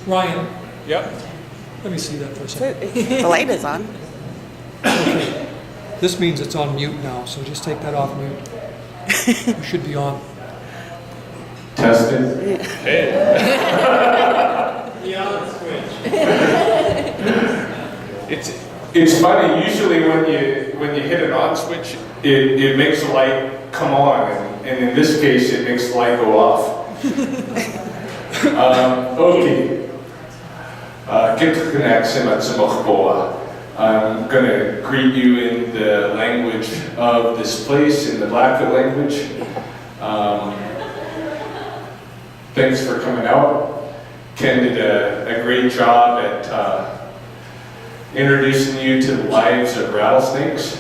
Ryan, Yep. let me see that for a second. The light is on. This means it's on mute now, so just take that off mute. You should be on. Testing. Hey. The on switch. It's funny. Usually when you hit an on switch, it makes the light come on, and in this case, it makes the light go off. Okay. I'm going to greet you in the language of this place, in the Blackfoot language. Thanks for coming out. Ken did a great job at introducing you to the lives of rattlesnakes.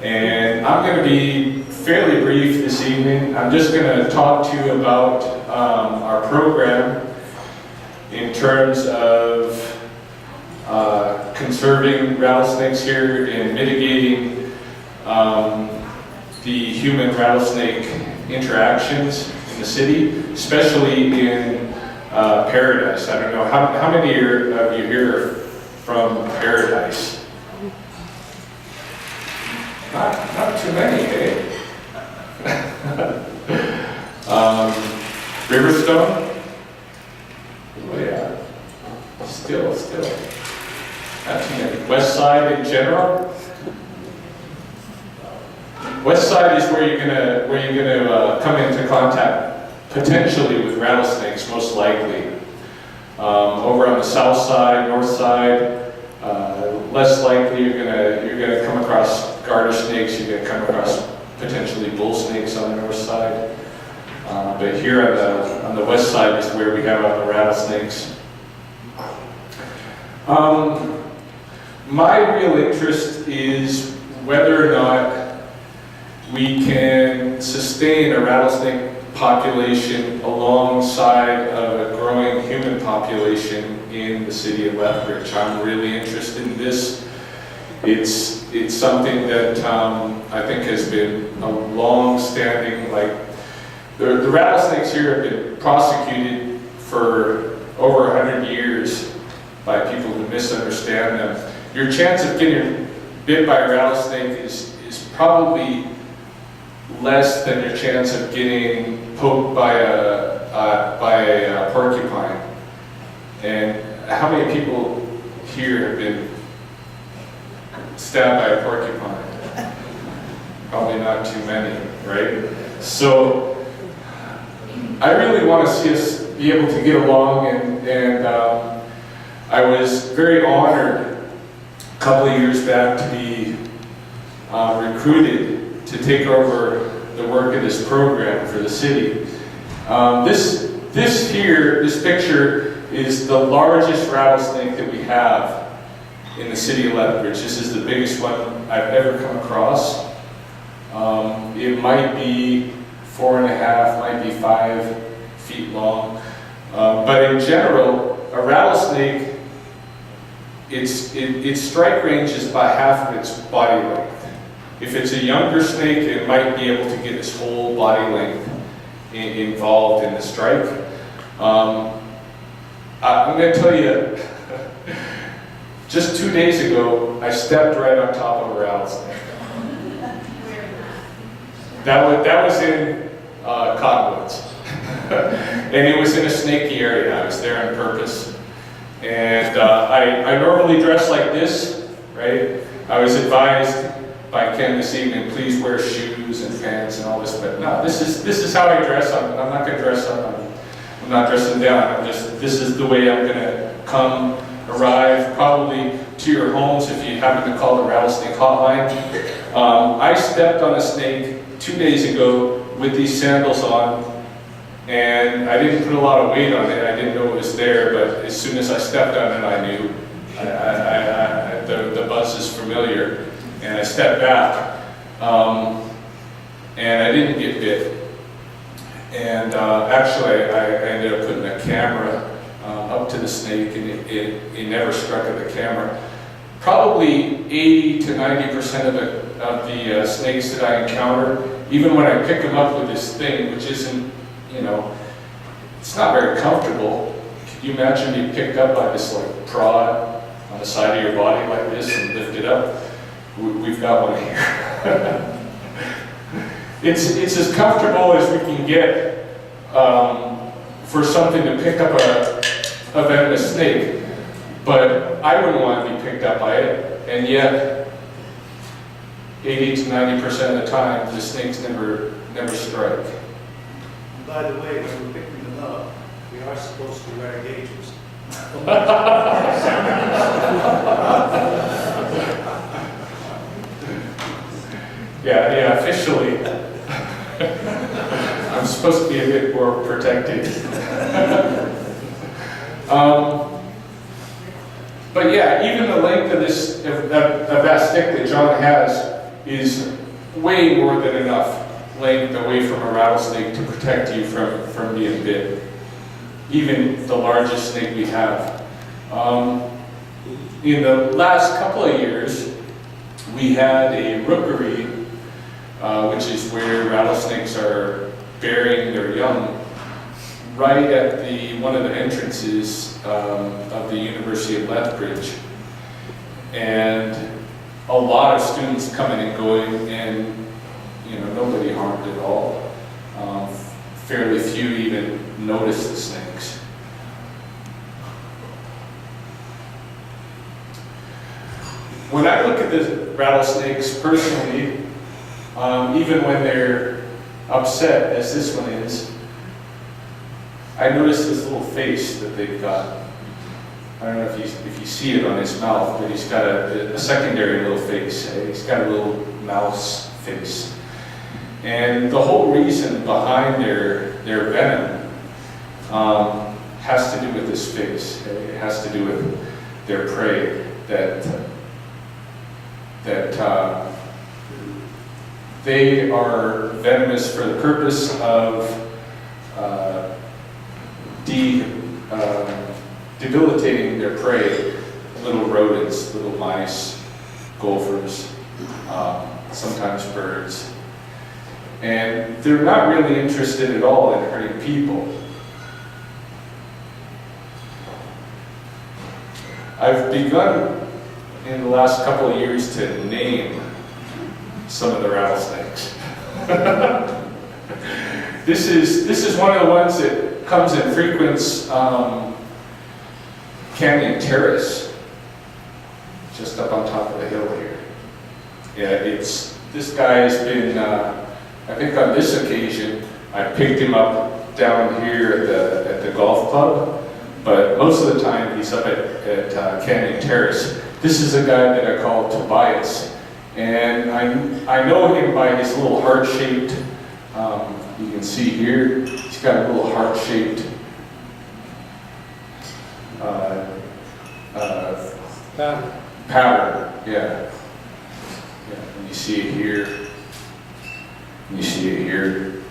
And I'm going to be fairly brief this evening. I'm just going to talk to you about our program in terms of conserving rattlesnakes here and mitigating the human-rattlesnake interactions in the city, especially in Paradise. I don't know, how many of you here are from Paradise? Not too many, eh? Riverstone? Oh yeah. Still. Not too many. West Side in general? West Side is where you're gonna come into contact potentially with rattlesnakes, most likely. Over on the south side, north side, less likely you're gonna come across garter snakes. You're gonna come across potentially bull snakes on the north side. But here on the west side is where we have the rattlesnakes. My real interest is whether or not we can sustain a rattlesnake population alongside of a growing human population in the city of Lethbridge. I'm really interested in this. It's something that I think has been a long-standing, the rattlesnakes here have been prosecuted for over 100 years by people who misunderstand them. Your chance of getting bit by a rattlesnake is probably less than your chance of getting poked by a porcupine. And how many people here have been stabbed by a porcupine? Probably not too many, right? So I really want to see us be able to get along, and I was very honored a couple of years back to be recruited to take over the work of this program for the city. This picture is the largest rattlesnake that we have in the city of Lethbridge. This is the biggest one I've ever come across. It might be 4.5, might be 5 feet long. But in general, a rattlesnake, its strike range is about half of its body length. If it's a younger snake, it might be able to get its whole body length involved in the strike. I'm going to tell you, just 2 days ago, I stepped right on top of a rattlesnake. That was in Cottonwoods. And it was in a snaky area. I was there on purpose. And I normally dress like this, right? I was advised by Ken this evening, please wear shoes and pants and all this, but no, this is how I dress. I'm not going to dress up. I'm not dressing down. This is the way I'm going to arrive probably to your homes if you happen to call the rattlesnake hotline. I stepped on a snake 2 days ago with these sandals on, and I didn't put a lot of weight on it. I didn't know it was there, but as soon as I stepped on it, I knew. The buzz is familiar. And I stepped back, and I didn't get bit. And actually, I ended up putting a camera up to the snake, and it never struck at the camera. Probably 80 to 90% of the snakes that I encounter, even when I pick them up with this thing, which isn't, it's not very comfortable. you imagine being picked up by this like prod on the side of your body like this and lifted up? We've got one here. It's as comfortable as we can get for something to pick up a venomous snake, but I wouldn't want to be picked up by it, and yet 80 to 90% of the time the snakes never strike. By the way, when we're picking them up, we are supposed to wear gauges. Yeah, officially, I'm supposed to be a bit more protected. But yeah, even the length of that stick that John has is way more than enough length away from a rattlesnake to protect you from being bit. Even the largest snake we have. In the last couple of years, we had a rookery, which is where rattlesnakes are burying their young, right at one of the entrances of the University of Lethbridge. And a lot of students coming and going, and nobody harmed at all. Fairly few even noticed the snakes. When I look at the rattlesnakes personally, even when they're upset, as this one is, I notice this little face that they've got. I don't know if you see it on his mouth, but he's got a secondary little face. He's got a little mouse face. And the whole reason behind their venom has to do with this face. It has to do with their prey, that they are venomous for the purpose of debilitating their prey, little rodents, little mice, gophers, sometimes birds. And they're not really interested at all in hurting people. I've begun in the last couple of years to name some of the rattlesnakes. This is one of the ones that comes and frequents Canyon Terrace, just up on top of the hill here. Yeah, this guy has been, I think on this occasion, I picked him up down here at the golf club, but most of the time he's up at Canyon Terrace. This is a guy that I call Tobias, and I know him by his little heart-shaped, you can see here, he's got a little heart-shaped pattern, yeah. And you see it here, and you see it here.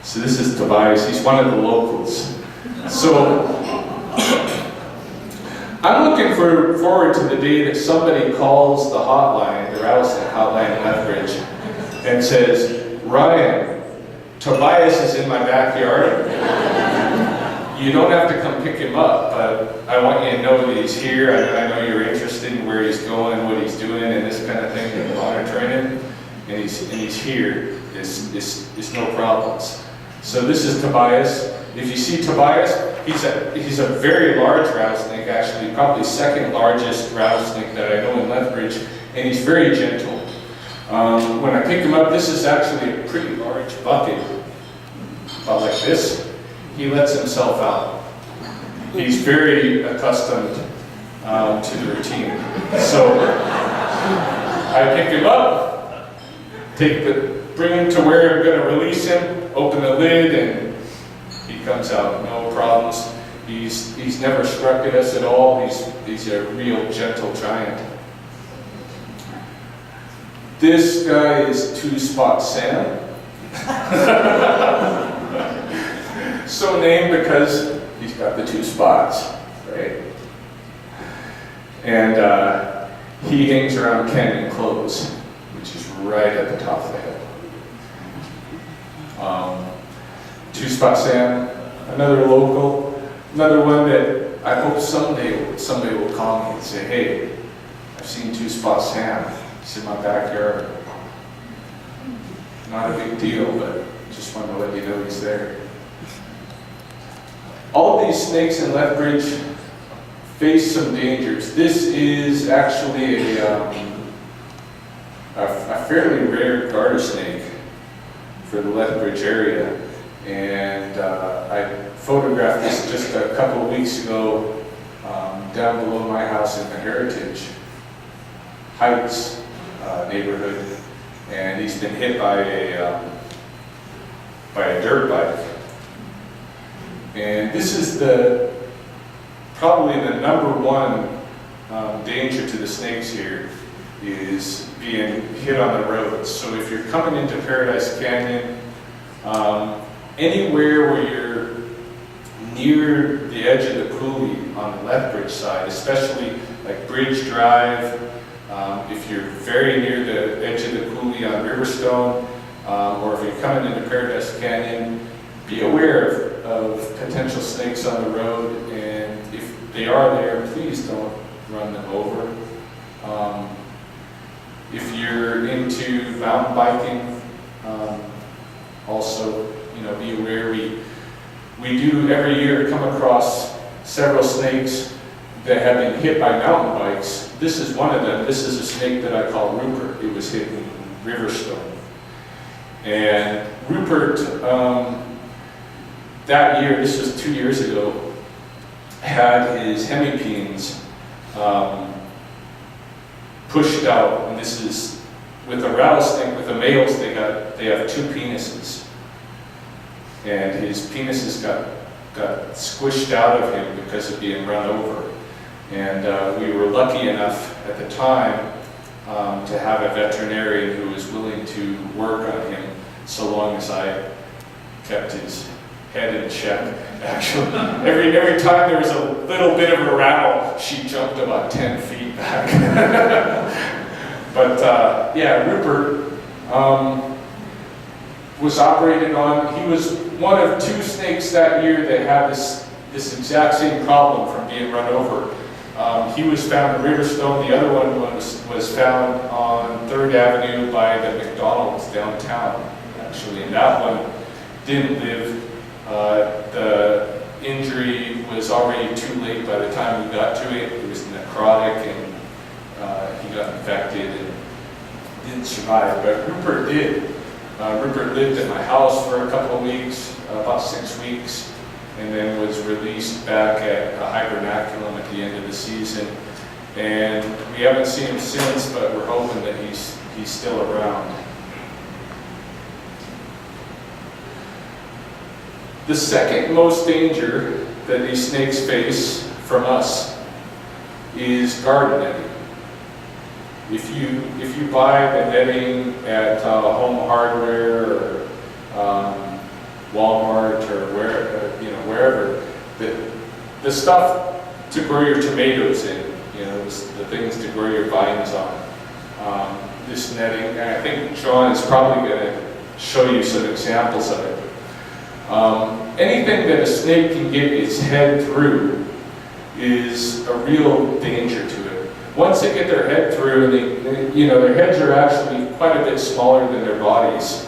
So this is Tobias, he's one of the locals. So I'm looking forward to the day that somebody calls the hotline, the rattlesnake hotline in Lethbridge, and says, Ryan, Tobias is in my backyard. You don't have to come pick him up, but I want you to know that he's here. I know you're interested in where he's going, what he's doing, and this kind of thing, and monitoring him. And he's here. It's no problems. So this is Tobias. If you see Tobias, he's a very large rattlesnake, actually, probably second largest rattlesnake that I know in Lethbridge, and he's very gentle. When I pick him up, this is actually a pretty large bucket, about like this. He lets himself out. He's very accustomed to the routine. So I pick him up, bring him to where I'm going to release him, open the lid, and he comes out, no problems. He's never struck at us at all. He's a real gentle giant. This guy is Two-Spot Sam. So named because he's got the two spots, right? And he hangs around Canyon Close, which is right at the top of the hill. Two-Spot Sam, another local. Another one that I hope someday somebody will call me and say, hey, I've seen two-spot Sam. He's in my backyard. Not a big deal, but just want to let you know he's there. All of these snakes in Lethbridge face some dangers. This is actually a fairly rare garter snake for the Lethbridge area. And I photographed this just a couple of weeks ago down below my house in the Heritage Heights neighborhood. And he's been hit by a dirt bike. And this is probably the number one danger to the snakes here is being hit on the roads. So if you're coming into Paradise Canyon, anywhere where you're near the edge of the coulee on the Lethbridge side, especially like Bridge Drive, if you're very near the edge of the coulee on Riverstone, or if you're coming into Paradise Canyon, be aware of potential snakes on the road, and if they are there, please don't run them over. If you're into mountain biking, also, be aware. We do every year come across several snakes that have been hit by mountain bikes. This is one of them. This is a snake that I call Rupert. It was hit in Riverstone. And Rupert, that year, this was 2 years ago, had his hemipenes pushed out. And this is, with a rattlesnake, with the males, they have two penises. And his penises got squished out of him because of being run over. And we were lucky enough at the time to have a veterinarian who was willing to work on him so long as I kept his head in check. Actually, every time there was a little bit of a rattle, she jumped about 10 feet back. But yeah, Rupert was operated on. He was one of two snakes that year that had this exact same problem from being run over. He was found in Riverstone. The other one was found on 3rd Avenue by the McDonald's downtown, actually. And that one didn't live. The injury was already too late by the time we got to it. It was necrotic, and he got infected and didn't survive. But Rupert did. Rupert lived at my house for a couple of weeks, about 6 weeks, and then was released back at a hibernaculum at the end of the season. And we haven't seen him since, but we're hoping that he's still around. The second most danger that these snakes face from us is garden netting. If you buy the netting at Home Hardware or Walmart or wherever, the stuff to grow your tomatoes in, the things to grow your vines on, this netting, and I think John is probably going to show you some examples of it. Anything that a snake can get its head through is a real danger to it. Once they get their head through, their heads are actually quite a bit smaller than their bodies.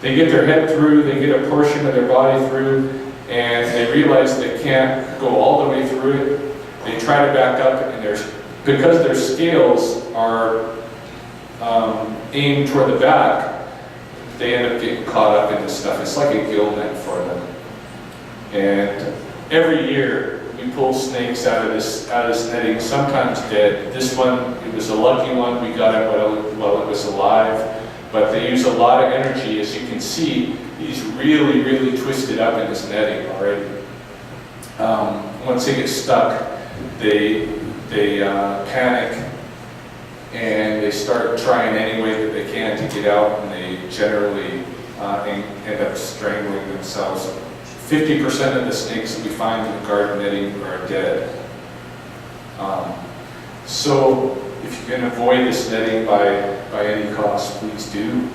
They get their head through, they get a portion of their body through, and they realize they can't go all the way through it. They try to back up, and because their scales are aimed toward the back, they end up getting caught up in this stuff. It's like a gill net for them. And every year we pull snakes out of this netting, sometimes dead. This one, it was a lucky one. We got it while it was alive. But they use a lot of energy. As you can see, he's really, really twisted up in this netting already. Once they get stuck, they panic, and they start trying any way that they can to get out, and they generally end up strangling themselves. 50% of the snakes that we find in the garden netting are dead. So if you can avoid this netting by any cost, please do.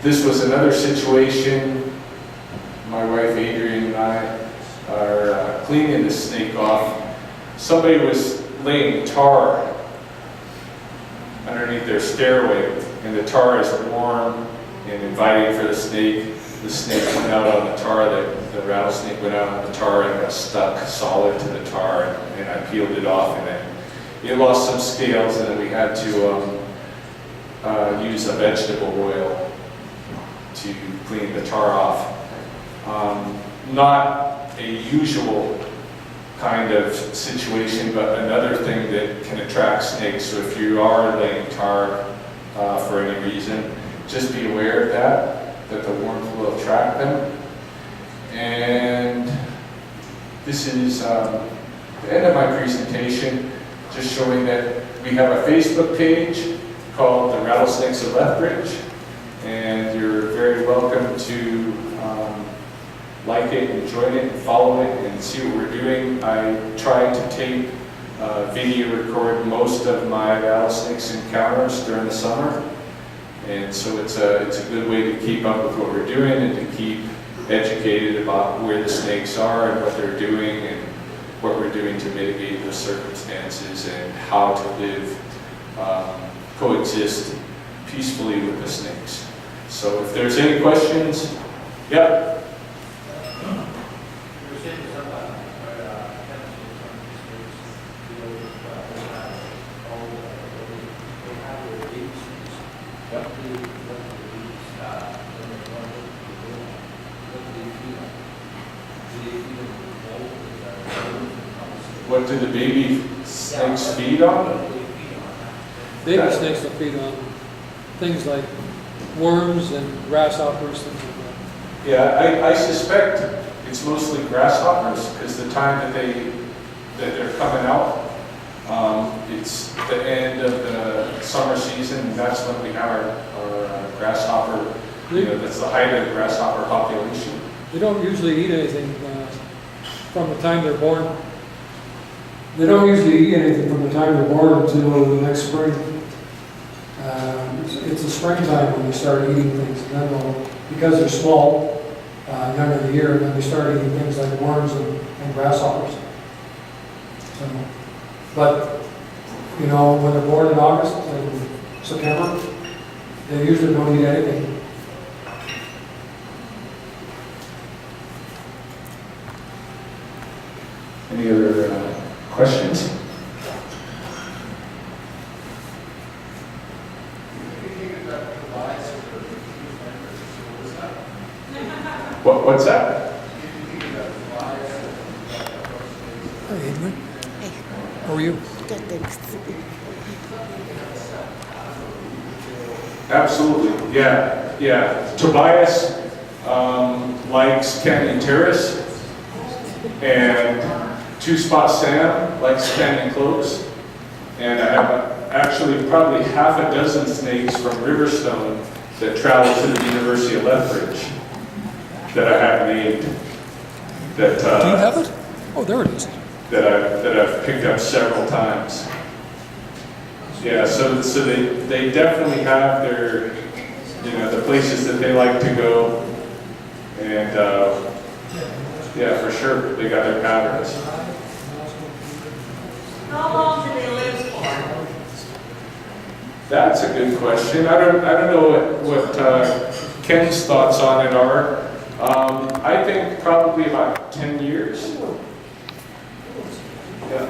This was another situation. my wife Adrian and I are cleaning the snake off, somebody was laying tar underneath their stairway, and the tar is warm and inviting for the snake. The snake went out on the tar, the rattlesnake went out on the tar and got stuck solid to the tar, and I peeled it off, and it lost some scales, and then we had to use a vegetable oil to clean the tar off. Not a usual kind of situation, but another thing that can attract snakes. So if you are laying tar for any reason, just be aware of that the warmth will attract them. And this is the end of my presentation, just showing that we have a Facebook page called the Rattlesnakes of Lethbridge, and you're very welcome to like it and join it and follow it and see what we're doing. I try to tape, video record most of my rattlesnakes encounters during the summer, and so it's a good way to keep up with what we're doing and to keep educated about where the snakes are and what they're doing and what we're doing to mitigate those circumstances and how to live, coexist peacefully with the snakes. So if there's any questions, yeah. What do the baby snakes feed on? Baby snakes will feed on things like worms and grasshoppers, things like that. Yeah, I suspect it's mostly grasshoppers, because the time that they're coming out, it's the end of the summer season, and that's when we have our grasshopper, that's the height of the grasshopper population. They don't usually eat anything from the time they're born. They don't usually eat anything from the time they're born until the next spring. It's the springtime when they start eating things, and then because they're small, young in the year, and then they start eating things like worms and grasshoppers. So, but when they're born in August and September, they usually don't eat anything. Any other questions? What's that? Hi, Adrian. How are you? Good, thanks. Absolutely, yeah. Tobias likes Canyon Terrace, and Two Spot Sam likes Canyon Close, and I have actually probably half a dozen snakes from Riverstone that travel to the University of Lethbridge that I have named. That Do you have it? Oh, there it is. that I've picked up several times. Yeah, so they definitely have their, the places that they like to go, and yeah, for sure, they got their patterns. How long do they live for? That's a good question. I don't know what Ken's thoughts on it are. I think probably about 10 years. Yeah.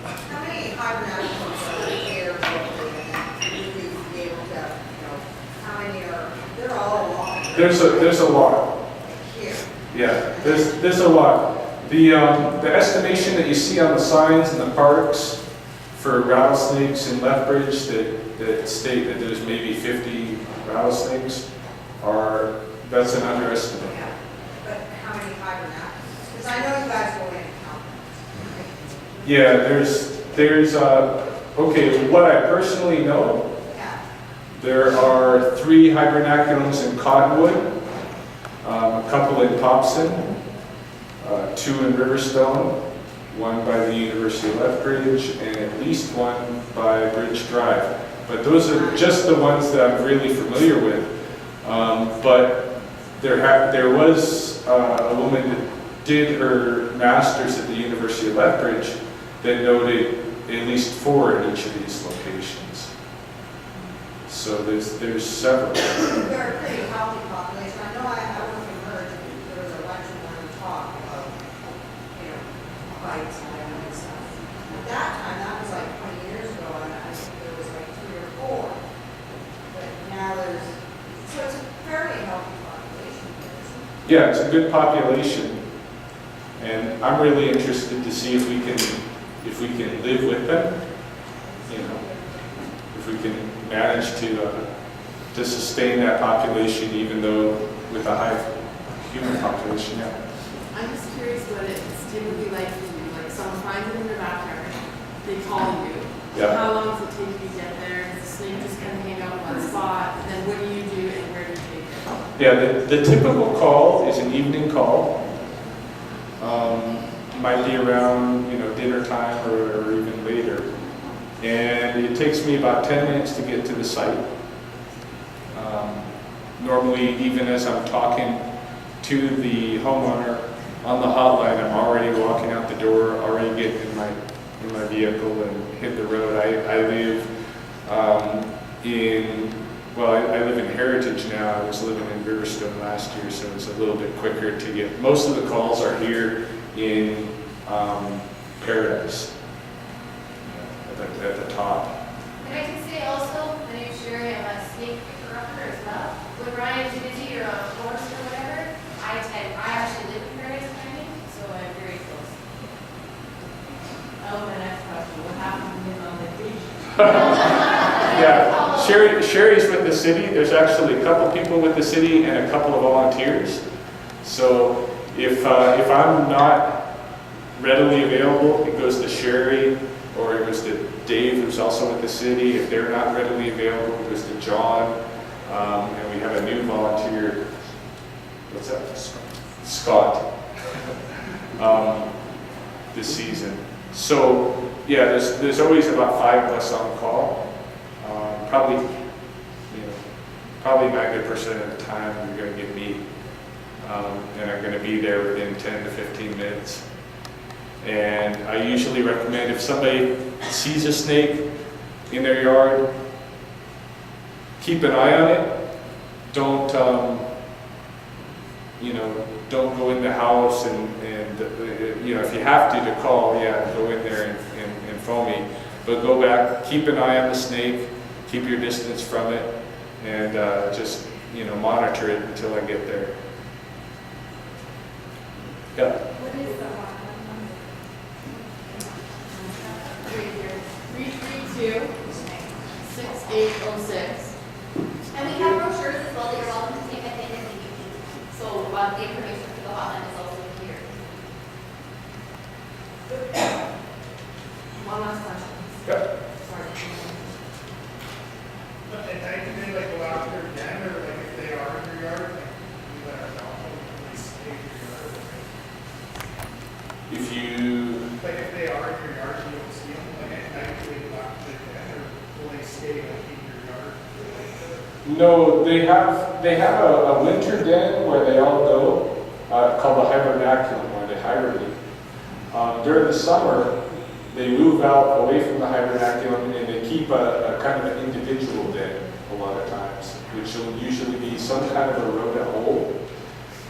How many hibernacles are there locally? Would you be able to, how many are, they're all along There's a lot. here. Yeah, there's a lot. The estimation that you see on the signs in the parks for rattlesnakes in Lethbridge that state that there's maybe 50 rattlesnakes that's an underestimate. Yeah. But how many hibernacles? Because I know you guys go in and count them. Yeah, there's okay, what I personally know, Yeah. there are 3 hibernaculums in Cottonwood, a couple in Thompson, 2 in Riverstone, 1 by the University of Lethbridge, and at least 1 by Bridge Drive. But those are just the ones that I'm really familiar with. But there was a woman that did her master's at the University of Lethbridge that noted at least 4 in each of these locations. So there's several. They're a pretty healthy population. I know I was emerged, there was a lecture when we talked about, fights and stuff. At that time, that was like 20 years ago, and I think there was like 3 or 4. But now so it's a very healthy population here, isn't it? Yeah, it's a good population, and I'm really interested to see if we can live with them. If we can manage to sustain that population, even though with a high human population. Yeah. I'm just curious what it's typically like for you. Like someone finds it in their backyard, they call you. Yeah. How long does it take you to get there? Does the snake just kind of hang out in one spot? And then what do you do and where do you take it? Yeah, the typical call is an evening call. Might be around dinner time or even later. And it takes me about 10 minutes to get to the site. Normally, even as I'm talking to the homeowner on the hotline, I'm already walking out the door, already getting in my vehicle and hit the road. I live I live in Heritage now. I was living in Riverstone last year, so it's a little bit quicker to get. Most of the calls are here in Paradise. At the top. And I can say also, my name's Sherry, I'm a snake picker-upper as well. When Ryan's busy or on course or whatever, I actually live in Paradise County, so I'm very close. Oh, my next question. What happened to him on vacation? Yeah, Sherry's with the city. There's actually a couple people with the city and a couple of volunteers. So if I'm not readily available, it goes to Sherry, or it goes to Dave, who's also with the city. If they're not readily available, it goes to John. And we have a new volunteer. What's that? Scott. This season. So yeah, there's always about 5 of us on call. Probably 90% of the time you're going to get me, and I'm going to be there within 10 to 15 minutes. And I usually recommend if somebody sees a snake in their yard, keep an eye on it. Don't don't go in the house and if you have to call, go in there and phone me. But go back, keep an eye on the snake, keep your distance from it, and just monitor it until I get there. Yeah. What is the hotline number? 332-6806. And we have brochures as well that you're welcome to take at the end of the meeting. So the information for the hotline is also here. One last question. Yeah. Sorry. But at night, do they go out there again, or if they are in your yard, you let them know, they stay in your yard? If you If they are in your yard, you don't see them, at night, do they go out there again, or will they stay in your yard? No, they have a winter den where they all go, called the hibernaculum, where they hibernate. During the summer, they move out away from the hibernaculum and they keep a kind of an individual den a lot of times, which will usually be some kind of a rodent hole.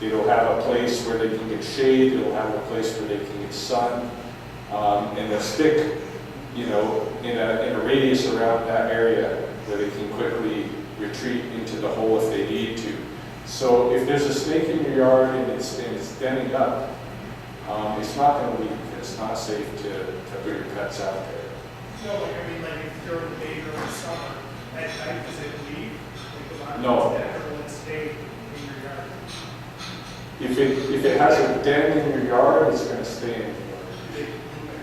It'll have a place where they can get shade, it'll have a place where they can get sun, and they'll stick, in a radius around that area where they can quickly retreat into the hole if they need to. So if there's a snake in your yard and it's denning up, it's not going to leave. It's not safe to put your pets out there. No, if during the day during the summer, at night, does it leave? No. Or will it stay in your yard? If it has a den in your yard, it's going to stay in your yard. Do they move at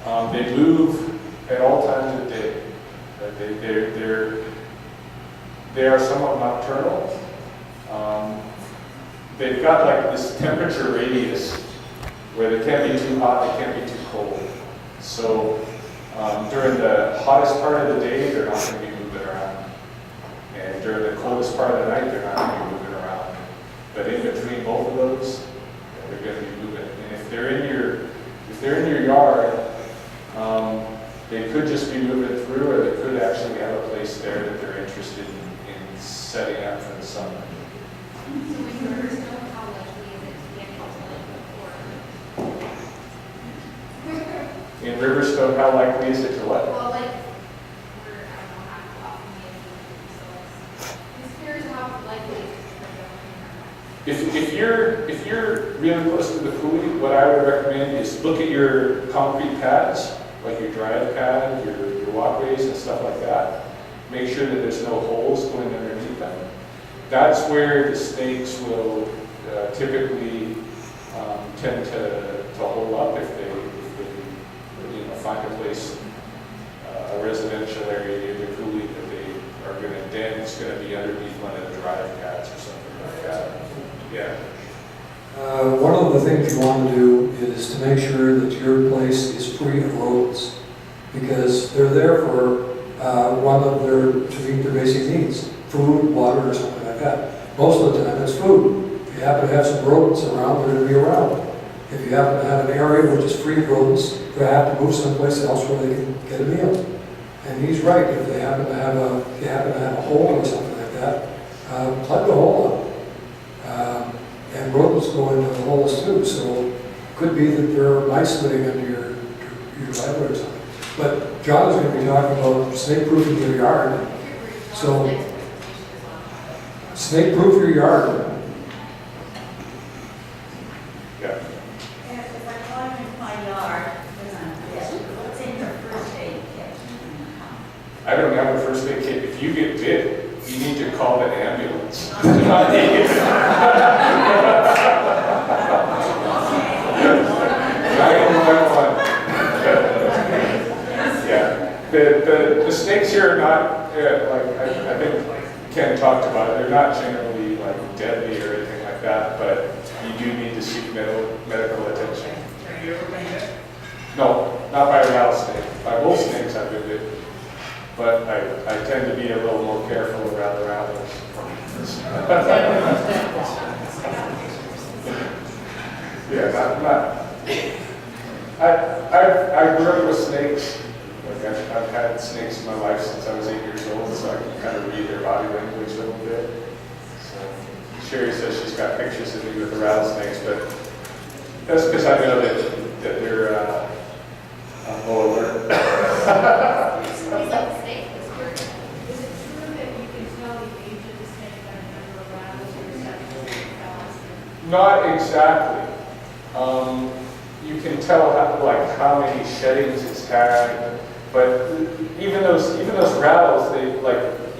night? They move at all times of day. They are somewhat nocturnal. They've got like this temperature radius where they can't be too hot, they can't be too cold. So during the hottest part of the day, they're not going to be moving around. And during the coldest part of the night, they're not going to be moving around. But in between both of those, So how likely is it to what? Well, like, we're, I don't know how often we have to do so I'm just curious how likely it is. If you're really close to the coulee, what I would recommend is look at your concrete pads, like your drive pad, your walkways and stuff like that. Make sure that there's no holes going underneath them. That's where the snakes will typically tend to hole up if they find a place, a residential area near the coulee that they are going to den. It's going to be underneath one of the drive pads or something like that. Yeah. One of the things you want to do is to make sure that your place is free of rodents, because they're there for one of to meet their basic needs, food, water, or something like that. Most of the time it's food. If you happen to have some rodents around, they're going to be around. If you happen to have an area which is free of rodents, they have to move someplace else where they can get a meal. And he's right, if you happen to have a hole or something like that, plug the hole up. And rodents go into the holes too, so it could be that there are mice living under your driveway or something. But John is going to be talking about snake-proofing your yard. So, snake-proof your yard. Yeah. And if I climb in my yard, then I'm dead, what's in your first aid kit? I don't have a first aid kit. If you get bit, you need to call the ambulance. Not me. 911. Yeah. The snakes here are not, like I think Ken talked about it, they're not generally like deadly or anything like that, but you do need to seek medical attention. Have you ever been hit? No, not by a rattlesnake. By wolf snakes I've been bitten. But I tend to be a little more careful around the rattlers. Yeah, I grew up with snakes. Like I've had snakes in my life since I was 8 years old, so I can kind of read their body language a little bit. So Sherry says she's got pictures of me with the rattlesnakes, but that's because I know that they're low alert. He's like a snake, it's weird. Is it true that you can tell the age of the snake by the number of rattles or sepals? Not exactly. You can tell how many sheddings it's had, but even those rattles,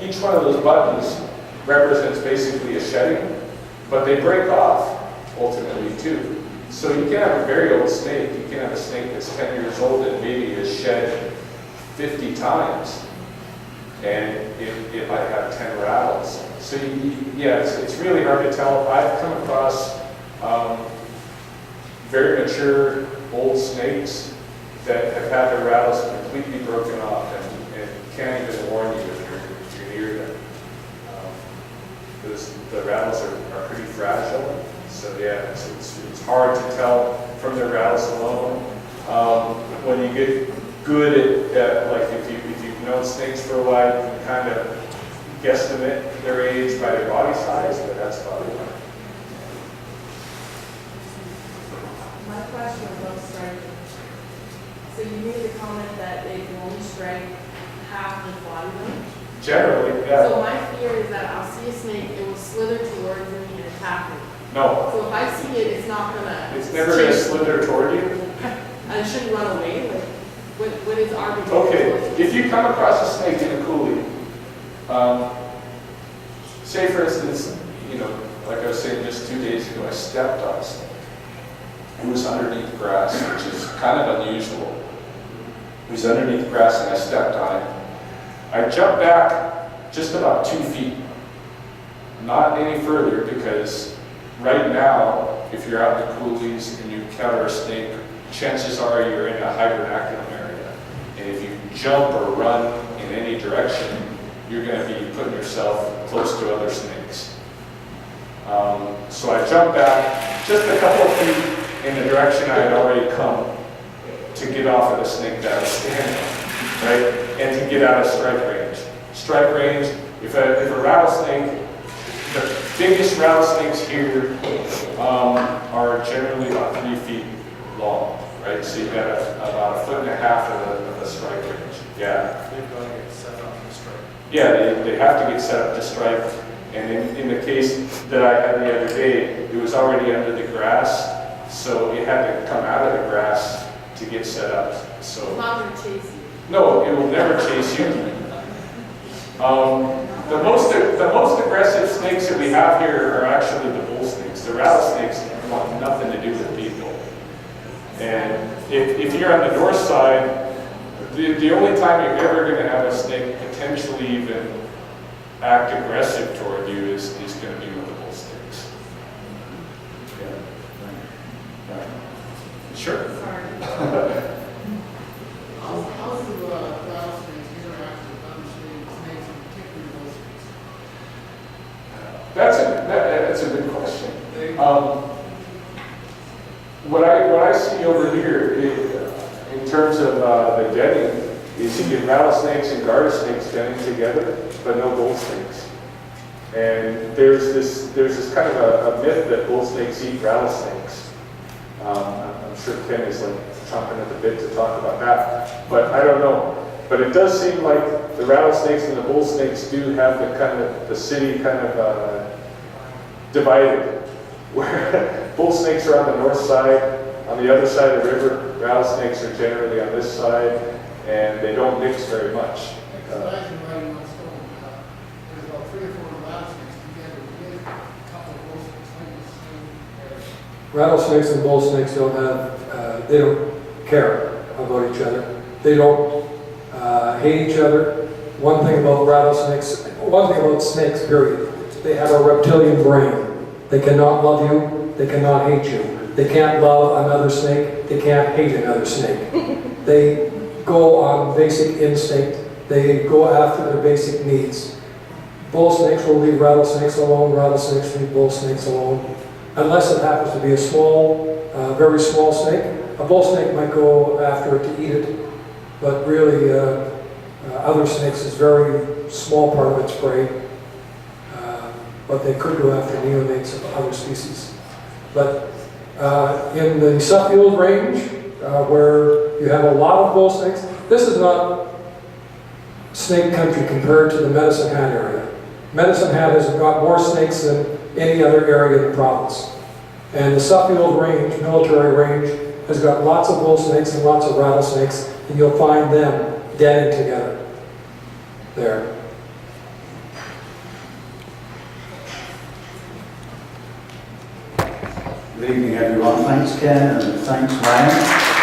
each one of those buttons represents basically a shedding, but they break off ultimately too. So you can have a very old snake. You can have a snake that's 10 years old and maybe has shed 50 times, and it might have 10 rattles. So it's really hard to tell. I've come across very mature old snakes that have had their rattles completely broken off and can't even warn you if you're near them. Because the rattles are pretty fragile. So yeah, it's hard to tell from their rattles alone. When you get good at like if you've known snakes for a while, you can kind of guesstimate their age by their body size, but that's probably one. My question about striking. So you made the comment that they can only strike half the body length? Generally, yeah. So my fear is that I'll see a snake, it will slither towards me and attack me. No, So if I see it, it's not gonna. it's never going to slither toward you. I shouldn't run away. Like, what is arbitrary? Okay, if you come across a snake in a coulee, say for instance, like I was saying just 2 days ago, I stepped on a snake. It was underneath grass, which is kind of unusual. It was underneath grass and I stepped on it. I jumped back just about 2 feet, not any further, because right now, if you're out in the coulees and you encounter a snake, chances are you're in a hibernaculum area. And if you jump or run in any direction, you're going to be putting yourself close to other snakes. So I jumped back just a couple of feet in the direction I had already come to get off of the snake that I was standing on, right? And to get out of strike range. Strike range, if a rattlesnake, the biggest rattlesnakes here are generally about 3 feet long, right? So you've got about 1.5 foot of Yeah, They've got to get set up and straight. yeah, they have to get set up to strike. And in the case that I had the other day, it was already under the grass, so it had to come out of the grass to get set up, It's so. not gonna chase you. No, it will never chase you. The most aggressive snakes that we have here are actually the bull snakes. The rattlesnakes want nothing to do with people. And if you're on the north side, the only time you're ever going to have a snake potentially even act aggressive toward you is going to be with the bull snakes. Yeah. Sure. Sorry. How's the rattlesnakes interact with other snakes and particularly those snakes? That's a good question. What I see over here in terms of the denning is you get rattlesnakes and garter snakes denning together, but no bull snakes. And there's this kind of a myth that bull snakes eat rattlesnakes. I'm sure Ken is like chomping at the bit to talk about that, but I don't know. But it does seem like the rattlesnakes and the bull snakes do have the city kind of divided, where bull snakes are on the north side, on the other side of the river, rattlesnakes are generally on this side, and they don't mix very much. Imagine riding on stone, there's about 3 or 4 rattlesnakes together, with a couple of bull snakes, like the same area. Rattlesnakes and bull snakes don't have, they don't care about each other. They don't hate each other. One thing about snakes, period, they have a reptilian brain. They cannot love you, they cannot hate you. They can't love another snake, they can't hate another snake. They go on basic instinct, they go after their basic needs. Bull snakes will leave rattlesnakes alone, rattlesnakes leave bull snakes alone. Unless it happens to be a small, very small snake. A bull snake might go after it to eat it, but really other snakes is very small part of its prey. But they could go after neonates of other species. But in the Suffield range, where you have a lot of bull snakes, this is not snake country compared to the Medicine Hat area. Medicine Hat has got more snakes than any other area in the province. And the Suffield range, military range, has got lots of bull snakes and lots of rattlesnakes, and you'll find them denning together there. Good evening, everyone. Thanks, Ken, and thanks, Ryan.